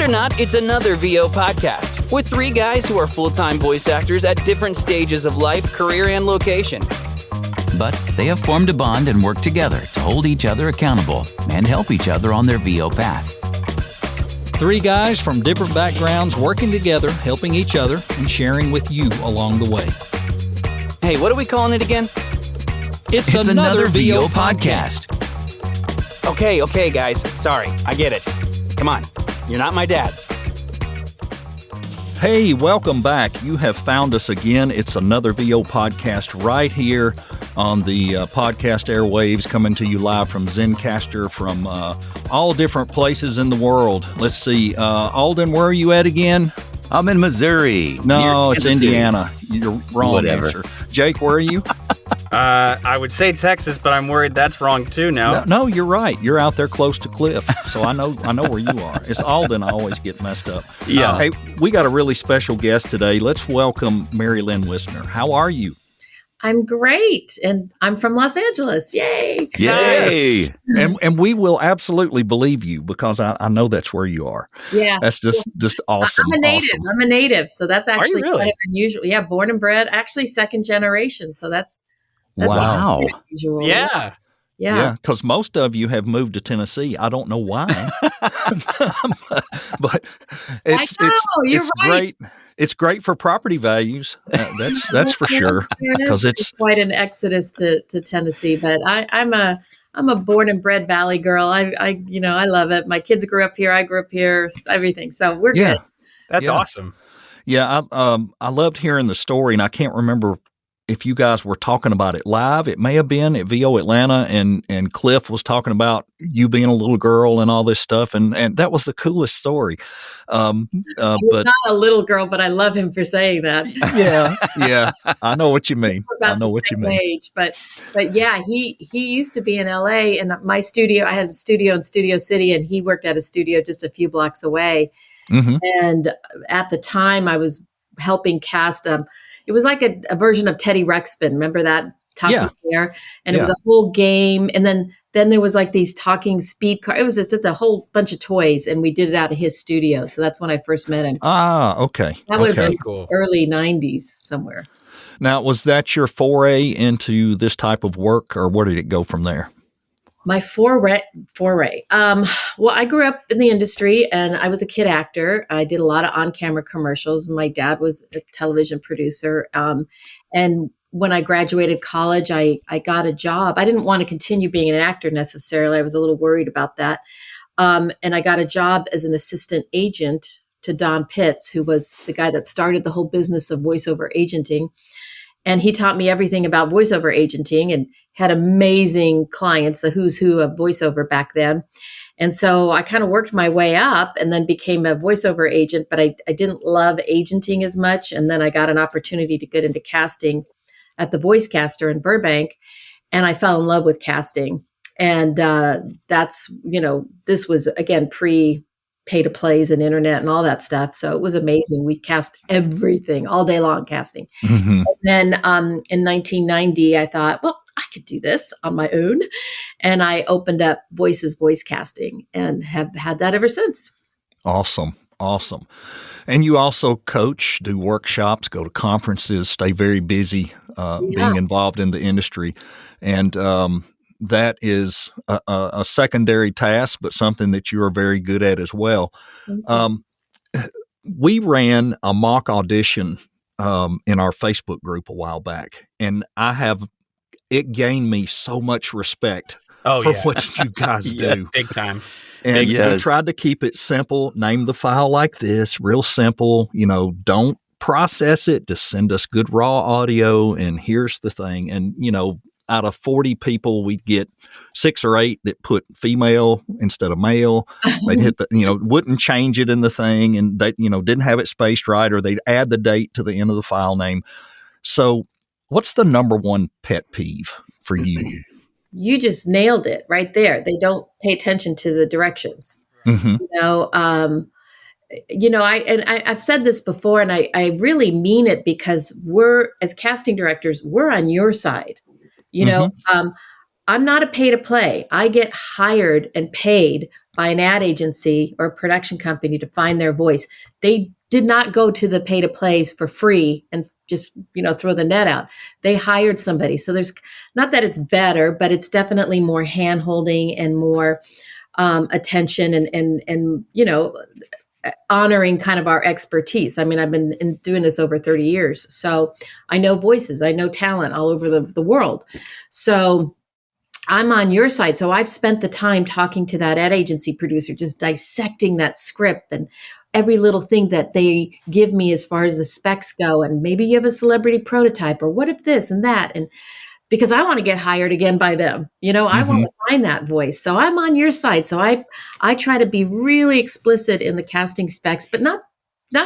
or not, it's another VO podcast with three guys who are full-time voice actors at different stages of life, career, and location. But they have formed a bond and work together to hold each other accountable and help each other on their VO path. Three guys from different backgrounds working together, helping each other, and sharing with you along the way. Hey, what are we calling it again? It's another VO podcast. Okay, guys. Sorry, I get it. Come on, you're not my dads. Hey, welcome back. You have found us again. It's another VO podcast right here on the podcast airwaves, coming to you live from Zencastr from all different places in the world. Let's see. Alden, where are you at again? I'm in Missouri. No, it's Indiana. You're wrong answer. Jake, where are you? I would say Texas, but I'm worried that's wrong too now. No, you're right. You're out there close to Cliff, so I know where you are. It's Alden. I always get messed up. Yeah. Hey, we got a really special guest today. Let's welcome Lynn Wissner. How are you? I'm great, and I'm from Los Angeles. Yay! Yay! And we will absolutely believe you because I know that's where you are. Yeah, that's just awesome. I'm a native. Awesome. I'm a native, so that's actually really? kind of unusual. Yeah, born and bred, actually second generation. So that's wow. unusual. Yeah. Yeah. Because most of you have moved to Tennessee. I don't know why, but it's right. great. It's great for property values. That's for sure. Because it's quite an exodus to Tennessee. But I'm a born and bred Valley girl. I love it. My kids grew up here. I grew up here. Everything. So we're good. That's awesome. Yeah, I loved hearing the story, and I can't remember if you guys were talking about it live. It may have been at VO Atlanta, and Cliff was talking about you being a little girl and all this stuff, and that was the coolest story. But not a little girl, but I love him for saying that. Yeah, I know what you mean. I know what you mean. Age, but yeah, he used to be in LA, and my studio. I had a studio in Studio City, and he worked at a studio just a few blocks away. Mm-hmm. And at the time, I was helping cast it was like a version of Teddy Ruxpin. Remember that talking there? And it was a whole game. And then there was like these talking speed cars. It was just a whole bunch of toys. And we did it out of his studio. So that's when I first met him. Ah, okay. That would have been cool. Early 90s somewhere. Now, was that your foray into this type of work, or where did it go from there? My foray. Well, I grew up in the industry, and I was a kid actor. I did a lot of on-camera commercials. My dad was a television producer. And when I graduated college, I got a job. I didn't want to continue being an actor necessarily. I was a little worried about that. And I got a job as an assistant agent to Don Pitts, who was the guy that started the whole business of voiceover agenting. And he taught me everything about voiceover agenting and had amazing clients, the who's who of voiceover back then. And so I kind of worked my way up and then became a voiceover agent, but I didn't love agenting as much. And then I got an opportunity to get into casting at the Voice Caster in Burbank. And I fell in love with casting. And that's, this was, again, pre-pay to plays and internet and all that stuff. So it was amazing. We cast everything all day long, casting. Mm-hmm. And then in 1990, I thought, well, I could do this on my own. And I opened up Voices voice casting and have had that ever since. Awesome. And you also coach, do workshops, go to conferences, stay very busy being involved in the industry. And that is a secondary task, but something that you are very good at as well. We ran a mock audition in our Facebook group a while back, and it gained me so much respect for what you guys do. Big time. And we tried to keep it simple, name the file like this, real simple, don't process it, just send us good raw audio, and here's the thing. And, out of 40 people, we'd get 6 or 8 that put female instead of male. They'd hit wouldn't change it in the thing, and they, didn't have it spaced right, or they'd add the date to the end of the file name. So what's the number one pet peeve for you? You just nailed it right there. They don't pay attention to the directions. Mm-hmm. I've said this before, and I really mean it, because as casting directors, we're on your side. I'm not a pay to play. I get hired and paid by an ad agency or a production company to find their voice. They did not go to the pay to plays for free and just, throw the net out. They hired somebody. So there's not that it's better, but it's definitely more hand holding and more attention and honoring kind of our expertise. I mean, I've been doing this over 30 years. So I know voices, I know talent all over the world. So I'm on your side. So I've spent the time talking to that ad agency producer, just dissecting that script and every little thing that they give me as far as the specs go. And maybe you have a celebrity prototype, or what if this and that? And because I want to get hired again by them, I want to find that voice. So I'm on your side. So I try to be really explicit in the casting specs, but not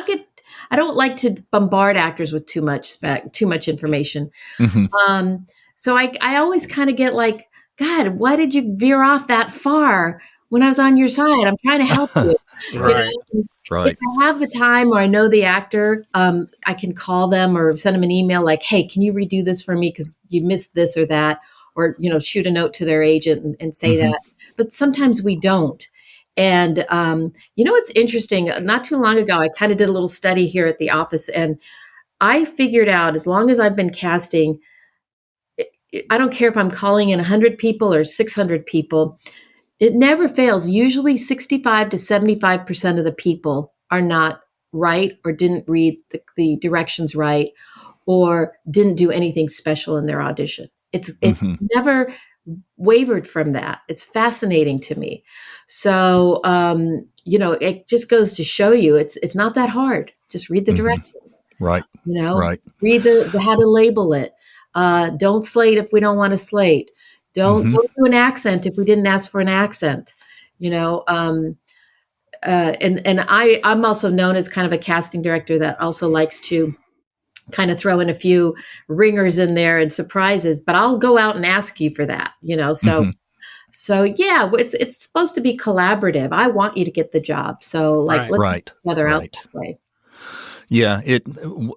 get, I don't like to bombard actors with too much information. So I always kind of get like, God, why did you veer off that far when I was on your side? I'm trying to help you. Right. Right. If I have the time or I know the actor, I can call them or send them an email like, hey, can you redo this for me because you missed this or that? Or, shoot a note to their agent and say that. But sometimes we don't. And, what's interesting? Not too long ago, I kind of did a little study here at the office, and I figured out as long as I've been casting, I don't care if I'm calling in 100 people or 600 people, it never fails. Usually 65 to 75% of the people are not right or didn't read the directions right or didn't do anything special in their audition. It never wavered from that. It's fascinating to me. So, it just goes to show you it's not that hard. Just read the directions. Right. Right. Read the how to label it. Don't slate if we don't want to slate. Don't do an accent if we didn't ask for an accent. And I'm also known as kind of a casting director that also likes to kind of throw in a few ringers in there and surprises, but I'll go out and ask you for that, So yeah, it's supposed to be collaborative. I want you to get the job. So let's get together out that way. Yeah,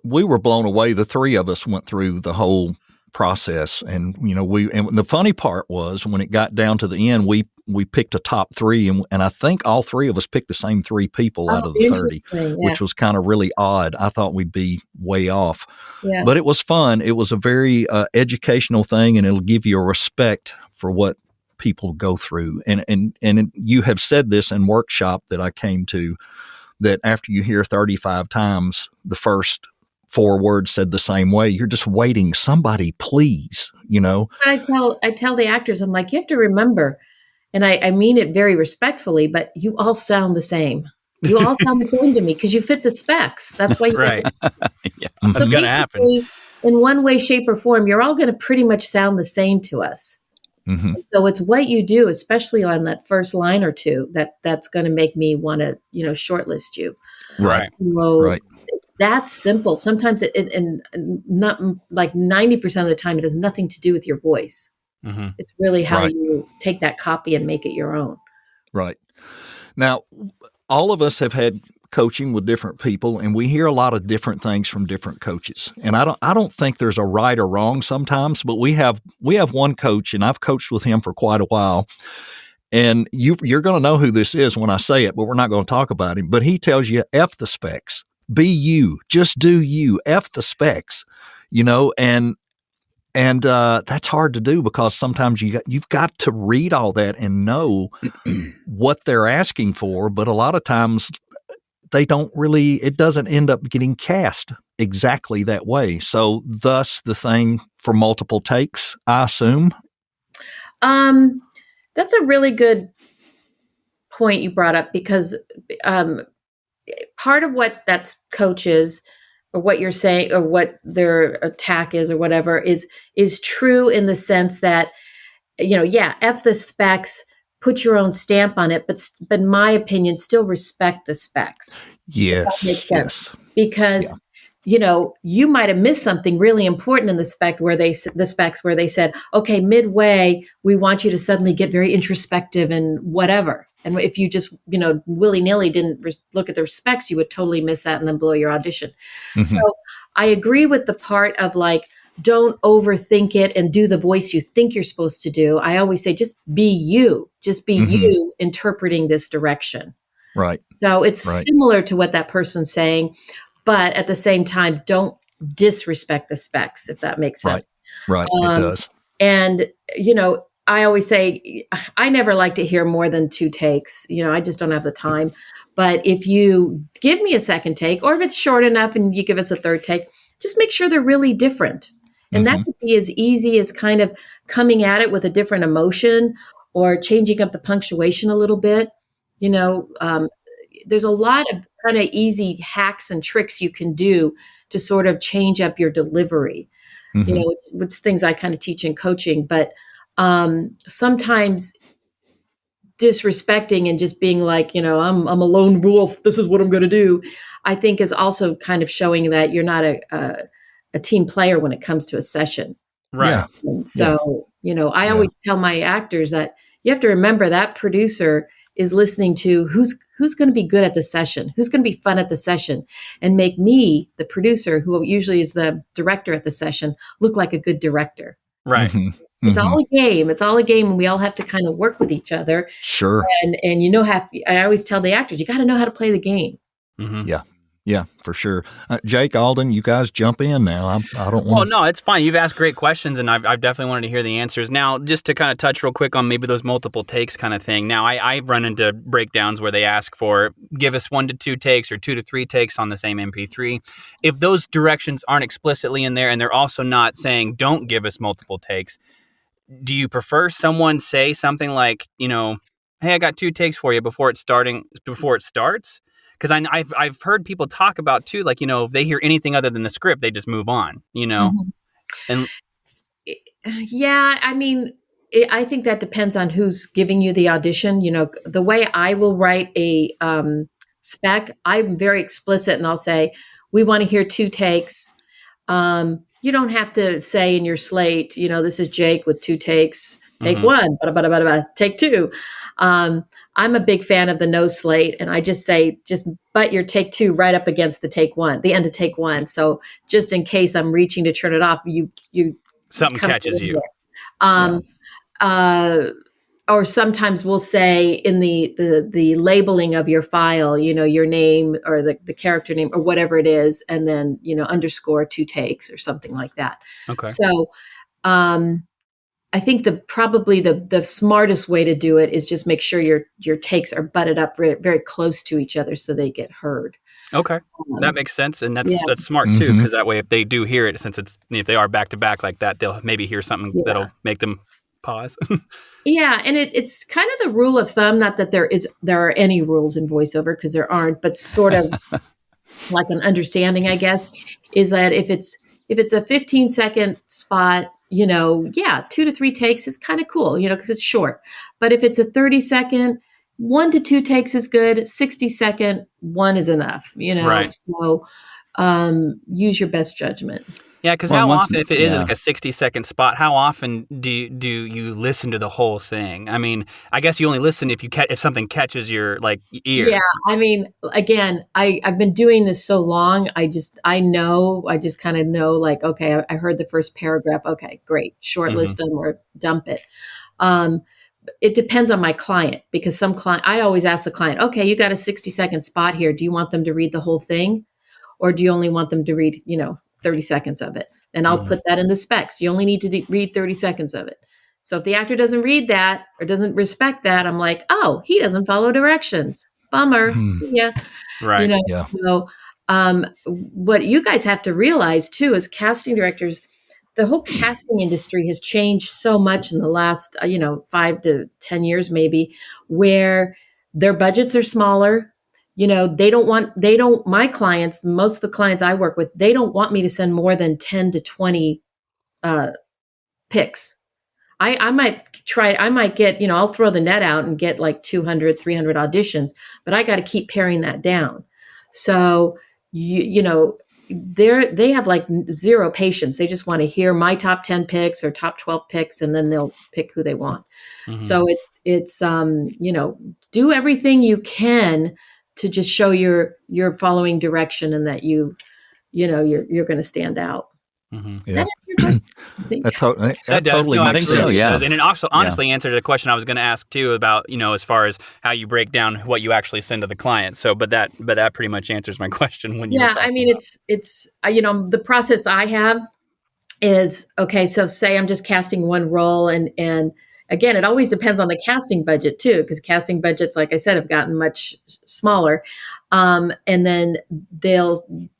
we were blown away. The three of us went through the whole process, and and the funny part was when it got down to the end, we picked a top three, and I think all three of us picked the same three people out of the 30, which was kind of really odd. I thought we'd be way off, but it was fun. It was a very educational thing, and it'll give you a respect for what people go through. And you have said this in workshop that I came to, that after you hear 35 times the first 4 words said the same way, you're just waiting, somebody please, I tell the actors, I'm like, you have to remember, and I mean it very respectfully, but you all sound the same. You all sound the same to me because you fit the specs. That's why you right. Yeah. That's going to happen. In one way, shape, or form, you're all going to pretty much sound the same to us. So it's what you do, especially on that first line or two, that's going to make me want to, shortlist you. Right. So it's that simple. Sometimes and not like 90% of the time, it has nothing to do with your voice. It's really how you take that copy and make it your own. Right. Now, all of us have had coaching with different people, and we hear a lot of different things from different coaches. And I don't think there's a right or wrong sometimes, but we have one coach, and I've coached with him for quite a while. And you're going to know who this is when I say it, but we're not going to talk about him. But he tells you, F the specs, be you, just do you, F the specs, and that's hard to do because sometimes you've got to read all that and know what they're asking for. But a lot of times it doesn't end up getting cast exactly that way. So thus the thing for multiple takes, I assume. That's a really good point you brought up because part of what that coaches or what you're saying or what their attack is or whatever is true in the sense that, F the specs, put your own stamp on it, but in my opinion, still respect the specs. Yes. That makes sense. Yes. Because, you might have missed something really important in the specs where they said, okay, midway, we want you to suddenly get very introspective and whatever. And if you just, willy-nilly didn't look at the specs, you would totally miss that and then blow your audition. So I agree with the part of like, don't overthink it and do the voice you think you're supposed to do. I always say, just be you, you interpreting this direction. Right. So it's Right. similar to what that person's saying, but at the same time, don't disrespect the specs, if that makes sense. Right. It does. And, I always say, I never like to hear more than 2 takes. I just don't have the time. But if you give me a second take, or if it's short enough and you give us a third take, just make sure they're really different. And that could be as easy as kind of coming at it with a different emotion or changing up the punctuation a little bit. There's a lot of kind of easy hacks and tricks you can do to sort of change up your delivery, which things I kind of teach in coaching. But sometimes disrespecting and just being like, I'm a lone wolf, this is what I'm going to do, I think is also kind of showing that you're not a team player when it comes to a session. Right. Yeah. And so, I always tell my actors that you have to remember that producer is listening to who's going to be good at the session, who's going to be fun at the session, and make me, the producer, who usually is the director at the session, look like a good director. Right. It's all a game. It's all a game, and we all have to kind of work with each other. Sure. And I always tell the actors, you got to know how to play the game. Yeah, for sure. Jake, Alden, you guys jump in now. I don't want. Well, no, it's fine. You've asked great questions, and I've definitely wanted to hear the answers. Now, just to kind of touch real quick on maybe those multiple takes kind of thing. Now, I run into breakdowns where they ask for, give us 1 to 2 takes or 2 to 3 takes on the same MP3. If those directions aren't explicitly in there, and they're also not saying, don't give us multiple takes, do you prefer someone say something like, hey, I got 2 takes for you before it starts? Because I've heard people talk about too, like, if they hear anything other than the script, they just move on, And yeah, I mean, I think that depends on who's giving you the audition. The way I will write a spec, I'm very explicit, and I'll say, we want to hear 2 takes. You don't have to say in your slate, this is Jake with 2 takes. Take 1, take 2. I'm a big fan of the no slate, and I just say, just butt your take 2 right up against the take 1, the end of take 1. So just in case I'm reaching to turn it off, you something catches you. Or sometimes we'll say in the labeling of your file, your name or the character name or whatever it is, and then, underscore 2 takes or something like that. Okay. So, I think probably the smartest way to do it is just make sure your takes are butted up very, very close to each other so they get heard. Okay, that makes sense, and that's smart too, because that way, if they do hear it, if they are back to back like that, they'll maybe hear something that'll make them pause. Yeah, and it's kind of the rule of thumb. Not that there are any rules in voiceover, because there aren't, but sort of like an understanding, I guess, is that if it's a 15-second spot, 2 to 3 takes is kind of cool, because it's short. But if it's a 30-second, 1 to 2 takes is good. 60-second, 1 is enough, Right. So use your best judgment. Yeah, because how often, if it is like a 60-second spot, how often do you listen to the whole thing? I mean, I guess you only listen if something catches your ear. Yeah, I mean, again, I've been doing this so long. I just kind of know, like, okay, I heard the first paragraph. Okay, great, shortlist them or dump it. It depends on my client, because I always ask the client, okay, you got a 60-second spot here. Do you want them to read the whole thing, or do you only want them to read, 30 seconds of it? And I'll put that in the specs. You only need to read 30 seconds of it. So if the actor doesn't read that or doesn't respect that, I'm like, oh, he doesn't follow directions. Bummer. Yeah. Right. So what you guys have to realize too, as casting directors, the whole casting industry has changed so much in the last, 5 to 10 years, maybe, where their budgets are smaller. My clients, most of the clients I work with, they don't want me to send more than 10 to 20 picks. I might get, I'll throw the net out and get like 200, 300 auditions, but I got to keep paring that down. So, they have like zero patience. They just want to hear my top 10 picks or top 12 picks, and then they'll pick who they want. So it's do everything you can to just show you're following direction, and that you're going to stand out. Mm-hmm. Does Yeah. that answer your question? I think. That Does. totally No, makes absolutely sense. yeah. it does. And it also honestly answered a question I was going to ask too about, as far as how you break down what you actually send to the client. So, but that pretty much answers my question when you were Yeah, I talking mean, about. it's the process I have is okay. So say I'm just casting one role, and again, it always depends on the casting budget too, because casting budgets, like I said, have gotten much smaller. And then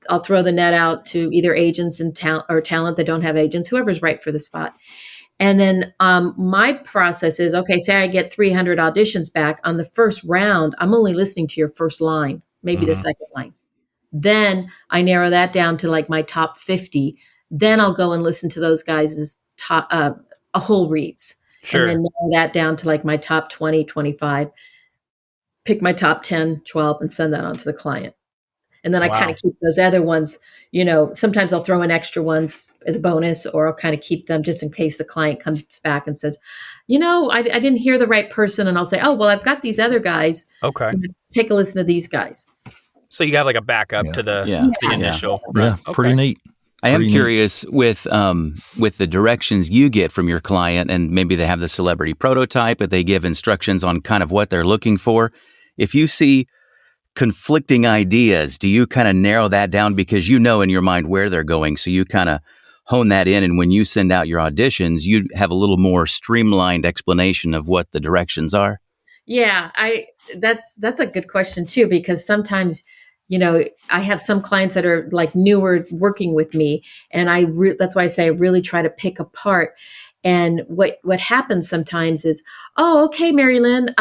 I'll throw the net out to either agents and talent that don't have agents, whoever's right for the spot. And then my process is okay. Say I get 300 auditions back on the first round. I'm only listening to your first line, maybe the Mhm. second line. Then I narrow that down to like my top 50. Then I'll go and listen to those guys' top a whole reads. And then Sure. narrow that down to like my top 20, 25, pick my top 10, 12, and send that on to the client. And then I kind Wow. of keep those other ones, sometimes I'll throw in extra ones as a bonus, or I'll kind of keep them just in case the client comes back and says, I didn't hear the right person. And I'll say, oh, well, I've got these other guys. Okay. Take a listen to these guys. So you have like a backup Yeah. to the Yeah. to the Yeah. initial. Yeah, Right. pretty Okay. neat. I am Pretty neat. curious with the directions you get from your client, and maybe they have the celebrity prototype, but they give instructions on kind of what they're looking for. If you see conflicting ideas, do you kind of narrow that down because you know in your mind where they're going? So you kind of hone that in, and when you send out your auditions, you have a little more streamlined explanation of what the directions are. Yeah, that's a good question too, because sometimes, I have some clients that are like newer working with me, and that's why I say I really try to pick apart. And what happens sometimes is, oh, okay, Mary Lynn,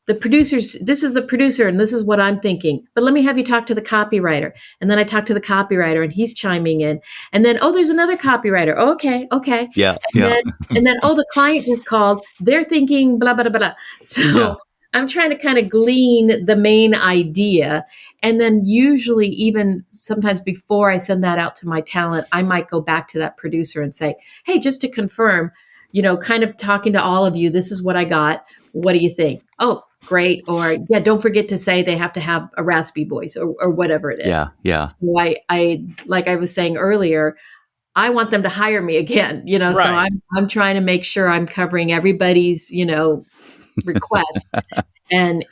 this is the producer, and this is what I'm thinking. But let me have you talk to the copywriter. And then I talk to the copywriter, and he's chiming in. And then, oh, there's another copywriter. Oh, okay. Yeah. And Yeah. then, oh, the client just called. They're thinking blah, blah, blah, blah. So Yeah. I'm trying to kind of glean the main idea. And then usually even sometimes before I send that out to my talent, I might go back to that producer and say, hey, just to confirm, kind of talking to all of you, this is what I got. What do you think? Oh, great. Or yeah, don't forget to say they have to have a raspy voice or whatever it is. Yeah. Yeah. So I like I was saying earlier, I want them to hire me again, so Right. I'm trying to make sure I'm covering everybody's, request and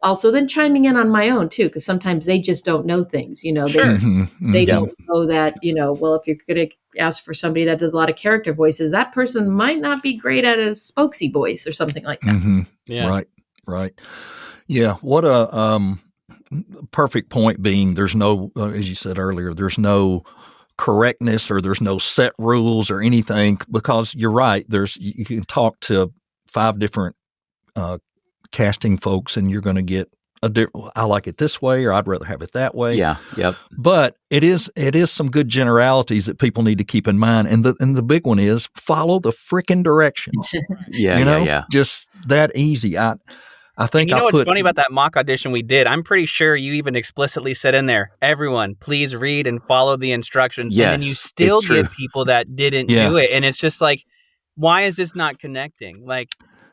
also then chiming in on my own too, because sometimes they just don't know things, Sure. they Yeah. don't know that, well, if you're going to ask for somebody that does a lot of character voices, that person might not be great at a spokesy voice or something like that. Mm-hmm. Yeah. Right. Yeah. What a perfect point being there's no, as you said earlier, there's no correctness or there's no set rules or anything, because you're right. You can talk to 5 different casting folks and you're going to get I like it this way, or I'd rather have it that way. Yeah. Yep. But it is some good generalities that people need to keep in mind. And the big one is follow the frickin' directions. Yeah. Yeah. Just that easy. I think And what's put funny about that mock audition we did? I'm pretty sure you even explicitly said in there, everyone, please read and follow the instructions. Yes, and then you still it's true. get people that didn't Yeah. do it. And it's just like, why is this not connecting? Like,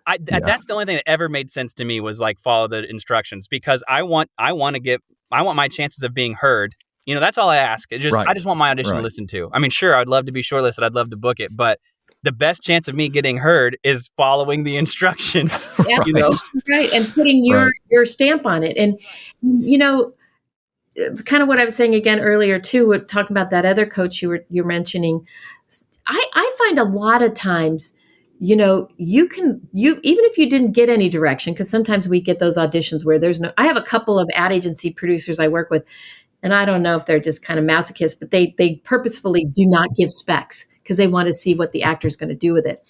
Yeah. that's the only thing that ever made sense to me was like follow the instructions, because I want my chances of being heard. That's all I ask. I just want my audition Right. listened to. I mean, sure, I'd love to be shortlisted. I'd love to book it, but the best chance of me getting heard is following the instructions. Right. And putting your stamp on it. And, kind of what I was saying again earlier too, with talking about that other coach you're mentioning, I find a lot of times, you even if you didn't get any direction, because sometimes we get those auditions where I have a couple of ad agency producers I work with, and I don't know if they're just kind of masochists, but they purposefully do not give specs because they want to see what the actor's going to do with it.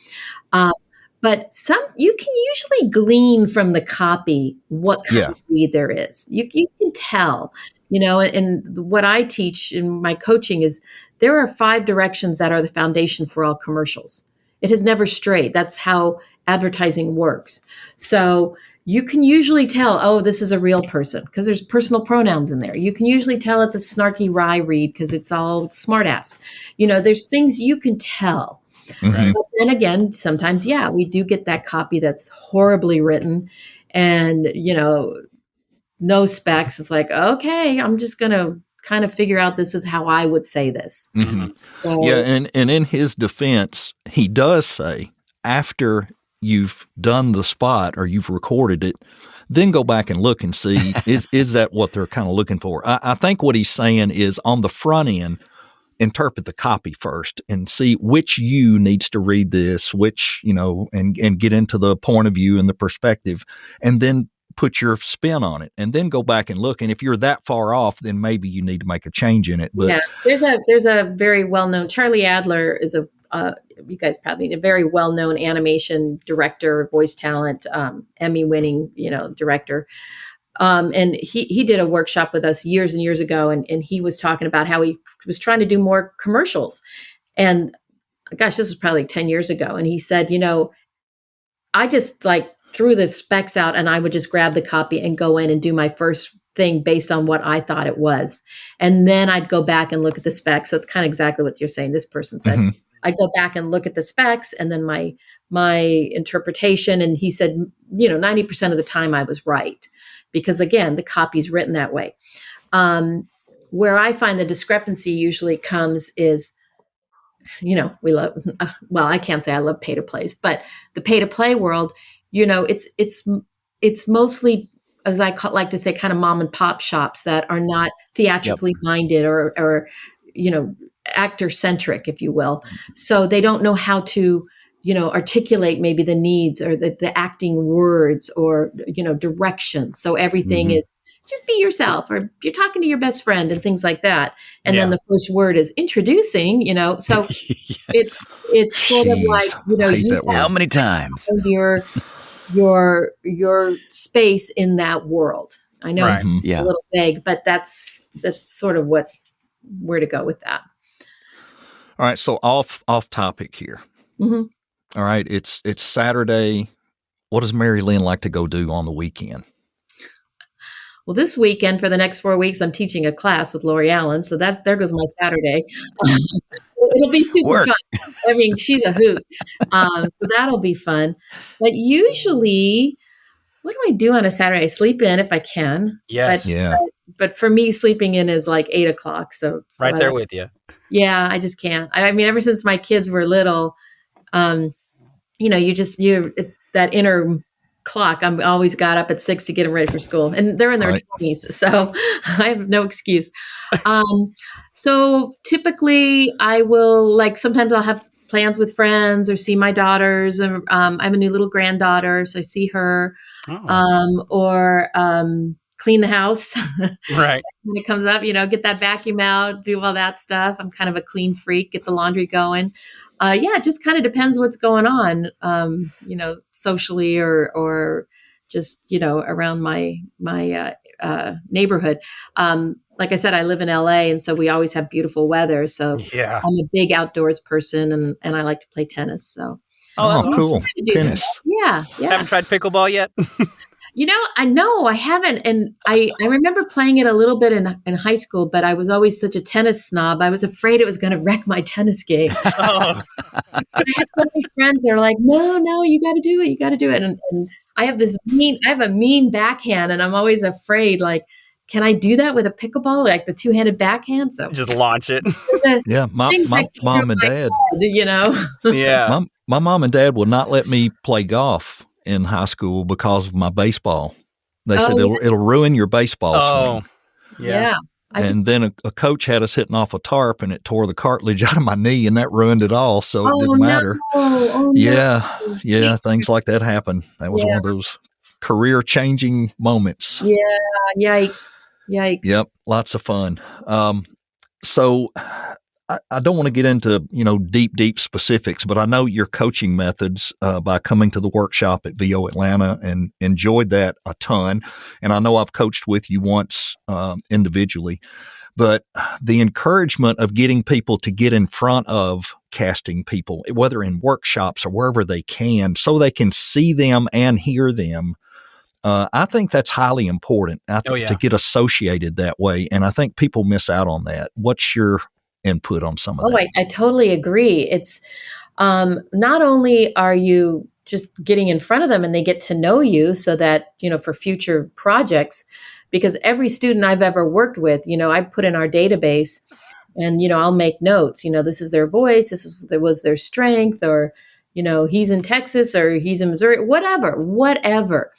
But you can usually glean from the copy what kind of read there is. You can tell, and what I teach in my coaching is there are 5 directions that are the foundation for all commercials. It has never strayed. That's how advertising works. So you can usually tell, oh, this is a real person because there's personal pronouns in there. You can usually tell it's a snarky wry read because it's all smartass. There's things you can tell. Mhm. But then again, sometimes, we do get that copy that's horribly written and, no specs. It's like, okay, I'm just going to kind of figure out this is how I would say this. Mm-hmm. So, Yeah, and in his defense, he does say after you've done the spot or you've recorded it, then go back and look and see is that what they're kind of looking for. I think what he's saying is on the front end, interpret the copy first and see which you needs to read this, which, and get into the point of view and the perspective, and then put your spin on it, and then go back and look. And if you're that far off, then maybe you need to make a change in it. But yeah, there's a very well-known, Charlie Adler is you guys probably a very well-known animation director, voice talent, Emmy-winning, director. And he did a workshop with us years and years ago, and he was talking about how he was trying to do more commercials. And gosh, this was probably like 10 years ago. And he said, I just threw the specs out and I would just grab the copy and go in and do my first thing based on what I thought it was. And then I'd go back and look at the specs. So it's kind of exactly what you're saying. This person said, mm-hmm. I'd go back and look at the specs and then my interpretation. And he said, 90% of the time I was right. Because again, the copy's written that way. Where I find the discrepancy usually comes is, we love, well, I can't say I love pay to plays, but the pay to play world, it's mostly, as I like to say, kind of mom and pop shops that are not theatrically minded or actor centric, if you will. So they don't know how to, articulate maybe the needs or the acting words or, directions. So everything is just be yourself, or you're talking to your best friend and things like that. And then the first word is introducing, so Yes. it's sort of like, I hate that word. How many times? your space in that world. I know it's a little vague, but that's sort of where to go with that. All right. So off topic here. Mm-hmm. All right. It's Saturday. What does Mary Lynn like to go do on the weekend? Well, this weekend for the next 4 weeks, I'm teaching a class with Lori Allen. So there goes my Saturday. It'll be super fun. I mean, she's a hoot. So that'll be fun. But usually, what do I do on a Saturday? I sleep in if I can. Yes. But for me, sleeping in is like 8 o'clock. So right there with you. Yeah, I just can't. I mean, ever since my kids were little, it's that inner clock. I'm always got up at 6 to get them ready for school, and they're in their 20s, so I have no excuse. So typically I will sometimes I'll have plans with friends or see my daughters. I have a new little granddaughter, so I see her, or clean the house. Right. When it comes up, get that vacuum out, do all that stuff. I'm kind of a clean freak, get the laundry going. It just kind of depends what's going on, socially or just, around my neighborhood. Like I said, I live in LA, and so we always have beautiful weather. So I'm a big outdoors person, and I like to play tennis. So cool. Tennis. Yeah. Haven't tried pickleball yet? I know I haven't. And I remember playing it a little bit in high school, but I was always such a tennis snob. I was afraid it was going to wreck my tennis game. I had so many friends that are like, no, you got to do it. You got to do it. And I have a mean backhand, and I'm always afraid, can I do that with a pickleball? Like the two-handed backhand? So just launch it. My mom and dad, Yeah. My mom and dad would not let me play golf in high school because of my baseball. They said it'll ruin your baseball swing. Yeah. And then a coach had us hitting off a tarp, and it tore the cartilage out of my knee, and that ruined it all. So it didn't matter. Yeah, things like that happen. That was one of those career-changing moments. Yeah, yikes. Yep, lots of fun. So I don't want to get into, deep specifics, but I know your coaching methods by coming to the workshop at VO Atlanta and enjoyed that a ton. And I know I've coached with you once individually, but the encouragement of getting people to get in front of casting people, whether in workshops or wherever they can, so they can see them and hear them. I think that's highly important to get associated that way. And I think people miss out on that. What's your input on some of that? I totally agree. It's not only are you just getting in front of them and they get to know you so that, for future projects, because every student I've ever worked with, I put in our database and, I'll make notes, this is their voice, was their strength, or, he's in Texas or he's in Missouri, whatever.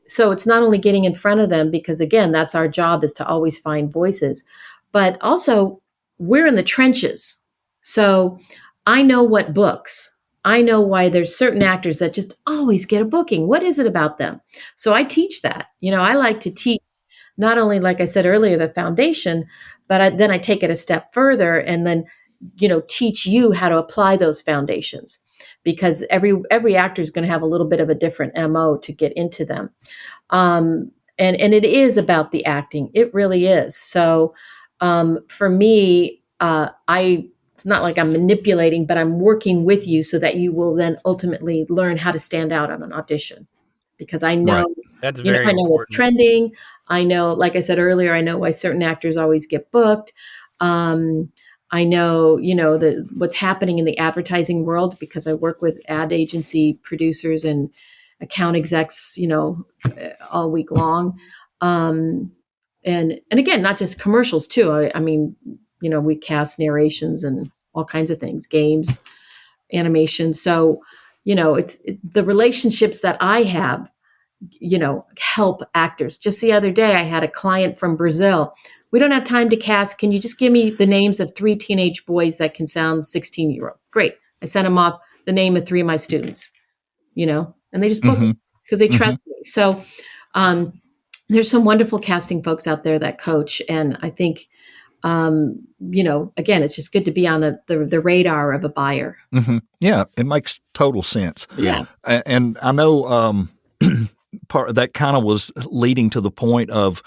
So it's not only getting in front of them, because again, that's our job, is to always find voices, but also we're in the trenches. So I know what books. I know why there's certain actors that just always get a booking. What is it about them? So I teach that. I like to teach not only, like I said earlier, the foundation, but then I take it a step further and then, teach you how to apply those foundations, because every actor is going to have a little bit of a different MO to get into them. And it is about the acting. It really is. So for me, it's not like I'm manipulating, but I'm working with you so that you will then ultimately learn how to stand out on an audition, because I know, Right. That's very I know what's important. trending. I know, like I said earlier, I know why certain actors always get booked. I know, what's happening in the advertising world, because I work with ad agency producers and account execs, all week long. And again, not just commercials too. I mean, we cast narrations and all kinds of things, games, animation. So, it's the relationships that I have, help actors. Just the other day, I had a client from Brazil. We don't have time to cast. Can you just give me the names of 3 teenage boys that can sound 16-year-old? Great. I sent them off the name of 3 of my students, and they just booked me because they trust me. So there's some wonderful casting folks out there that coach. And I think, again, it's just good to be on the radar of a buyer. Mm-hmm. Yeah, it makes total sense. Yeah. And I know part of that kind of was leading to the point of,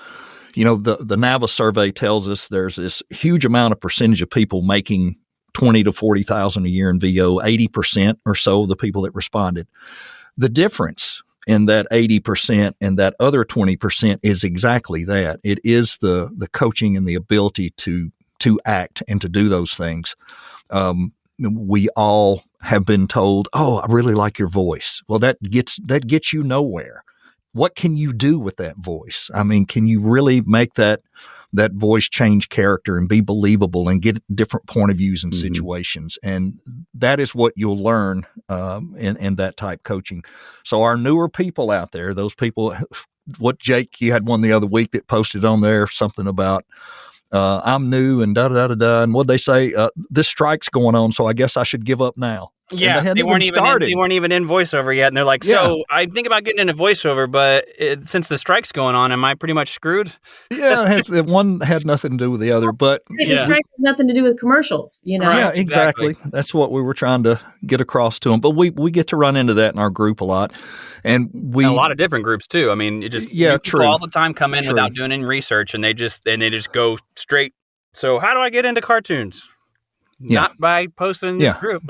the NAVA survey tells us there's this huge amount of percentage of people making 20 to 40,000 a year in VO, 80% or so of the people that responded. The difference in that 80% and that other 20% is exactly that. It is the coaching and the ability to act and to do those things. We all have been told, "Oh, I really like your voice." Well, that gets you nowhere. What can you do with that voice? I mean, can you really make that voice change character and be believable and get different point of views in situations? And that is what you'll learn in that type coaching. So our newer people out there, those people, what Jake, you had one the other week that posted on there something about, I'm new and da-da-da-da-da. And what'd they say? This strike's going on, so I guess I should give up now. Yeah, they weren't even in voiceover yet, and they're like, "So I think about getting into voiceover, but since the strike's going on, am I pretty much screwed?" Yeah, one had nothing to do with the other, but The strike has nothing to do with commercials, Right, yeah, exactly. That's what we were trying to get across to them. But we get to run into that in our group a lot, and a lot of different groups too. I mean, people true. all the time come in without doing any research, and they just go straight. So, how do I get into cartoons? Yeah. Not by posting in this group.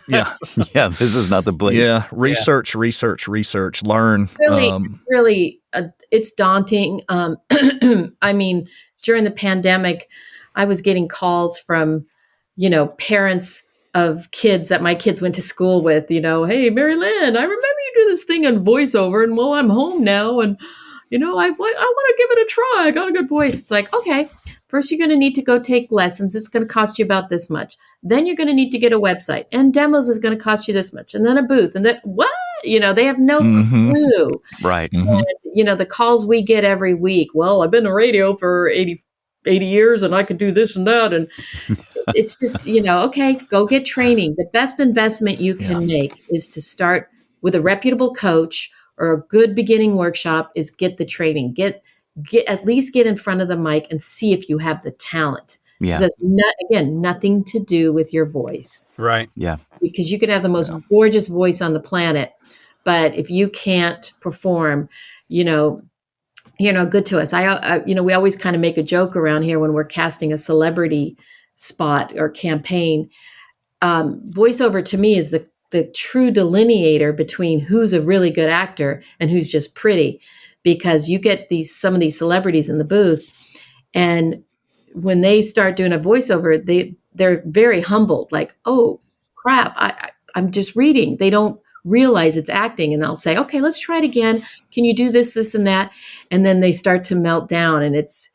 Yeah. Yeah, this is not the place. Yeah, research, learn. Really, it's daunting. I mean, during the pandemic, I was getting calls from, parents of kids that my kids went to school with, "Hey, Mary Lynn, I remember you do this thing on voiceover, and well, I'm home now, and, I want to give it a try. I got a good voice." It's like, okay. First, you're going to need to go take lessons. It's going to cost you about this much. Then you're going to need to get a website, and demos is going to cost you this much, and then a booth, and then what? They have no clue. Right. And, the calls we get every week. Well, I've been in radio for 80 years, and I could do this and that, and it's just, okay, go get training. The best investment you can make is to start with a reputable coach or a good beginning workshop. Is get the training. Get at least get in front of the mic and see if you have the talent. Yeah. That's nothing to do with your voice. Right. Yeah. Because you could have the most gorgeous voice on the planet, but if you can't perform, you're no good to us. We always kind of make a joke around here when we're casting a celebrity spot or campaign. Voiceover to me is the true delineator between who's a really good actor and who's just pretty. Because you get some of these celebrities in the booth, and when they start doing a voiceover, they're very humbled, like, "Oh crap, I'm just reading." They don't realize it's acting, and I'll say, okay, let's try it again. Can you do this, and that? And then they start to melt down, and it's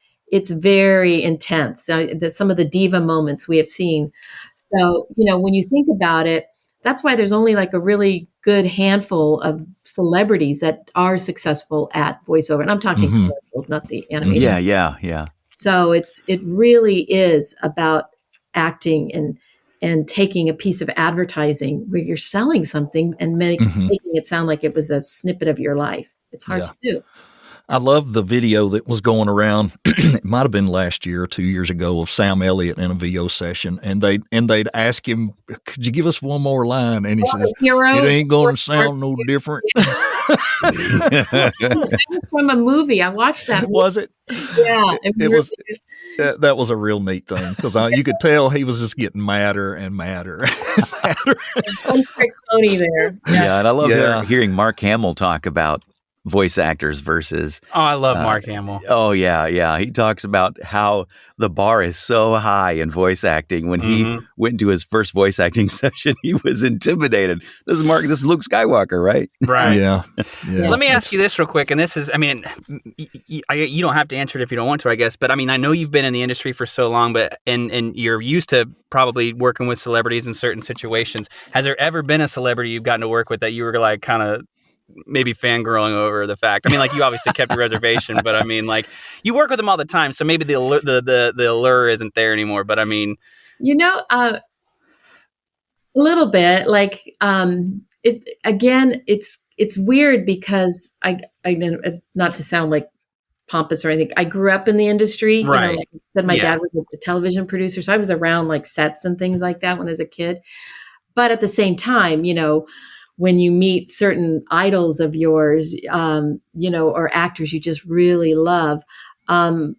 very intense. Some of the diva moments we have seen. So, when you think about it, that's why there's only like a really good handful of celebrities that are successful at voiceover. And I'm talking commercials, not the animation. Yeah. So it really is about acting and taking a piece of advertising where you're selling something and making it sound like it was a snippet of your life. It's hard to do. I love the video that was going around. It might have been last year or 2 years ago of Sam Elliott in a VO session, and they'd ask him, "Could you give us one more line?" And he says, "It ain't going to sound no different." That was from a movie. I watched that movie. Was it? Yeah, it was. That was a real neat thing because you could tell he was just getting madder and madder. One trick pony there. Yeah, and I love hearing Mark Hamill talk about voice actors versus. Oh, I love Mark Hamill. Oh, yeah. He talks about how the bar is so high in voice acting. When he went into his first voice acting session, he was intimidated. This is Luke Skywalker, right? Right. Yeah. Let me ask you this real quick. And this is, I mean, you don't have to answer it if you don't want to, I guess. But I mean, I know you've been in the industry for so long, but and you're used to probably working with celebrities in certain situations. Has there ever been a celebrity you've gotten to work with that you were like kind of maybe fangirling over the fact? I mean, like, you obviously kept your reservation, but I mean, like, you work with them all the time, so maybe the allure isn't there anymore. But I mean, a little bit. Like, it's weird because I not to sound like pompous or anything. I grew up in the industry. Right. Like I said, my dad was a television producer, so I was around like sets and things like that when I was a kid. But at the same time, when you meet certain idols of yours, or actors you just really love, I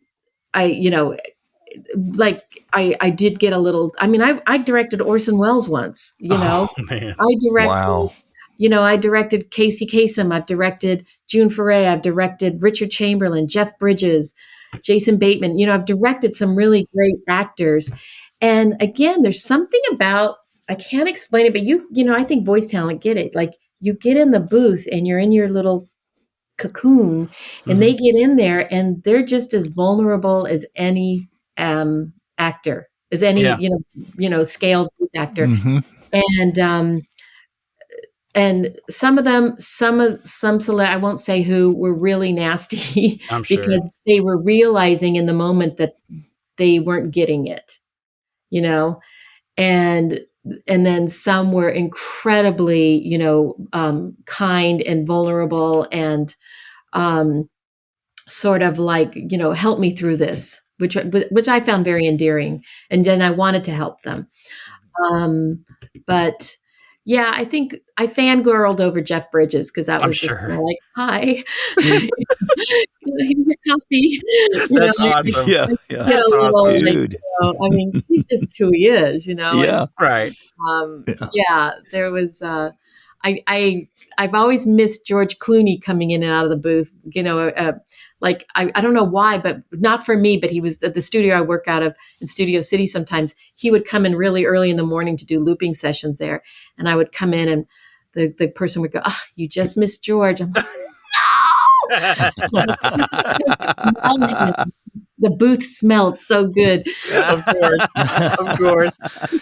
did get a little. I mean, I directed Orson Welles once. Oh, man. I directed. Wow. I directed Casey Kasem. I've directed June Foray. I've directed Richard Chamberlain, Jeff Bridges, Jason Bateman. I've directed some really great actors. And again, there's something about. I can't explain it, but I think voice talent get it. Like, you get in the booth and you're in your little cocoon, and they get in there and they're just as vulnerable as any actor, as any scaled voice actor. And some of them, I won't say who, were really nasty. I'm sure. Because they were realizing in the moment that they weren't getting it, and then some were incredibly, kind and vulnerable and sort of like, help me through this, which I found very endearing. And then I wanted to help them. But yeah, I think I fangirled over Jeff Bridges because that was just kind of like, hi, here's your coffee. That's awesome. Yeah. That's awesome, dude. I mean, he's just who he is, Yeah. Right. There was. I've always missed George Clooney coming in and out of the booth. Like I don't know why, but not for me. But he was at the studio I work out of in Studio City. Sometimes he would come in really early in the morning to do looping sessions there, and I would come in, and the person would go, "Oh, you just missed George." I'm like, no. The booth smelled so good. Of course.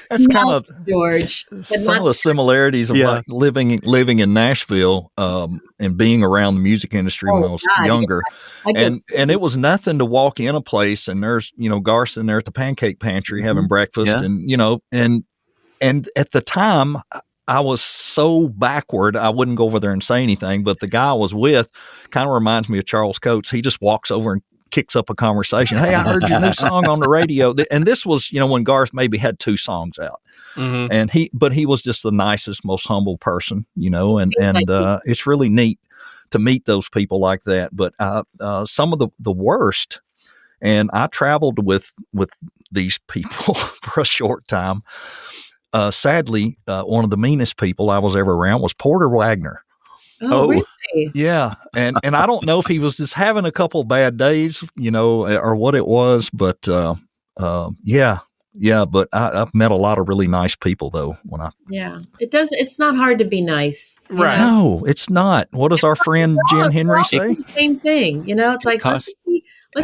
That's kind of George. Some of the similarities of like living in Nashville and being around the music industry when I was younger. And it was nothing to walk in a place and there's, Garth in there at the Pancake Pantry having breakfast and at the time I was so backward, I wouldn't go over there and say anything, but the guy I was with kind of reminds me of Charles Coates. He just walks over and kicks up a conversation. Hey, I heard your new song on the radio. And this was, when Garth maybe had 2 songs out. And he was just the nicest, most humble person, and it's really neat to meet those people like that. But some of the worst, and I traveled with these people for a short time. Sadly, one of the meanest people I was ever around was Porter Wagner. Oh, really? Yeah. And I don't know if he was just having a couple of bad days, or what it was, but Yeah, but I've met a lot of really nice people though. It's not hard to be nice. Right. No, it's not. What does our friend Jen Henry say? The same thing. It's like, let's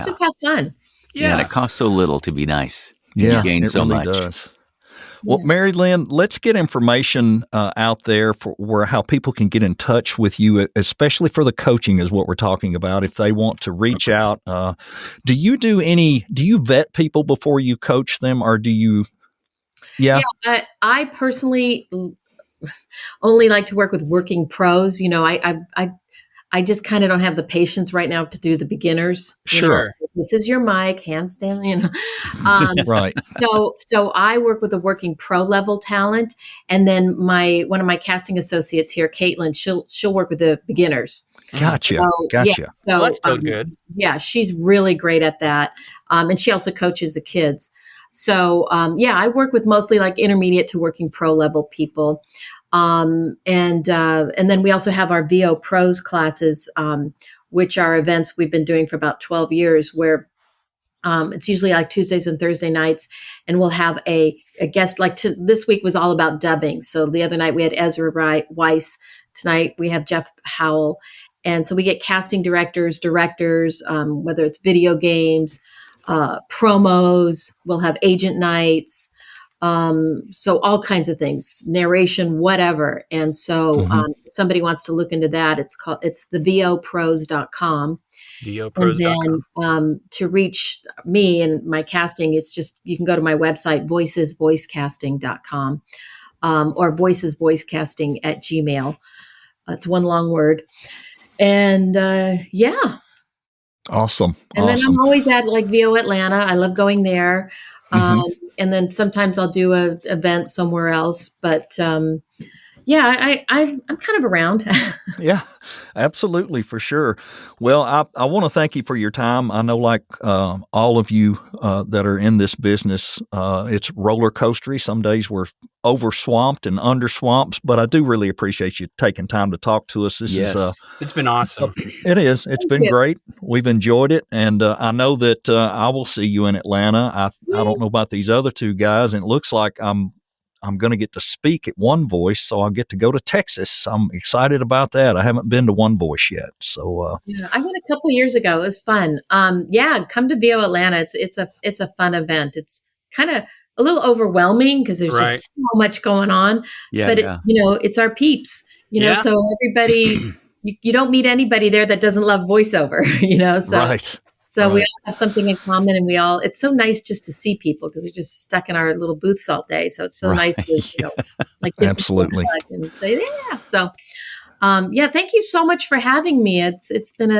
just have fun. Yeah. And it costs so little to be nice. Yeah, you gain it so really much. does. Well, Mary Lynn, let's get information out there for how people can get in touch with you, especially for the coaching is what we're talking about. If they want to reach out, do you vet people before you coach them, or do you? Yeah. I personally only like to work with working pros. I just kind of don't have the patience right now to do the beginners. Sure. This is your mic, handstand, Right. So I work with a working pro level talent. And then one of my casting associates here, Caitlin, she'll work with the beginners. Gotcha. Yeah, so, well, that's still good. Yeah, she's really great at that. And she also coaches the kids. So, I work with mostly like intermediate to working pro level people. And then we also have our VO Pros classes, which are events we've been doing for about 12 years where it's usually like Tuesdays and Thursday nights. And we'll have a guest this week was all about dubbing. So the other night we had Ezra Weiss. Tonight we have Jeff Howell. And so we get casting directors, whether it's video games, promos, we'll have agent nights. So all kinds of things, narration, whatever. And so if somebody wants to look into that, it's thevopros.com. VOPros.com. And then to reach me and my casting, it's just, you can go to my website, voicesvoicecasting.com, or voicesvoicecasting@gmail. It's one long word. And Awesome. And then I'm always at like VO Atlanta. I love going there. And then sometimes I'll do an event somewhere else. But I'm kind of around. Yeah, absolutely, for sure. Well, I want to thank you for your time. I know, like all of you that are in this business, it's roller coastery. Some days we're over swamped and under swamps, but I do really appreciate you taking time to talk to us. It's been awesome. It is. It's been great. We've enjoyed it, and I know that I will see you in Atlanta. I don't know about these other two guys, and it looks like I'm going to get to speak at One Voice, so I'll get to go to Texas. I'm excited about that. I haven't been to One Voice yet, so I went a couple years ago. It was fun. Come to VO Atlanta. It's a fun event. It's kind of a little overwhelming because there's just so much going on. Yeah, but it's our peeps. So everybody, you don't meet anybody there that doesn't love voiceover. So. Right. So we all have something in common, and it's so nice just to see people because we're just stuck in our little booths all day. So it's so nice to, like this. Absolutely. And say, yeah. So, thank you so much for having me. It's been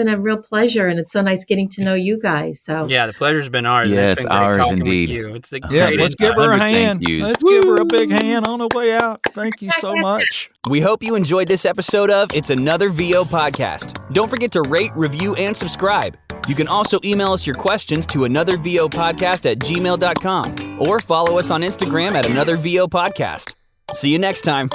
a real pleasure, and it's so nice getting to know you guys. So yeah, the pleasure's been ours. Yes, it's been great ours talking indeed. With you. It's let's give her a hand. Let's give her a big hand on the way out. Thank you so much. We hope you enjoyed this episode of It's Another VO Podcast. Don't forget to rate, review, and subscribe. You can also email us your questions to anothervopodcast@gmail.com or follow us on Instagram at Another VO Podcast. See you next time.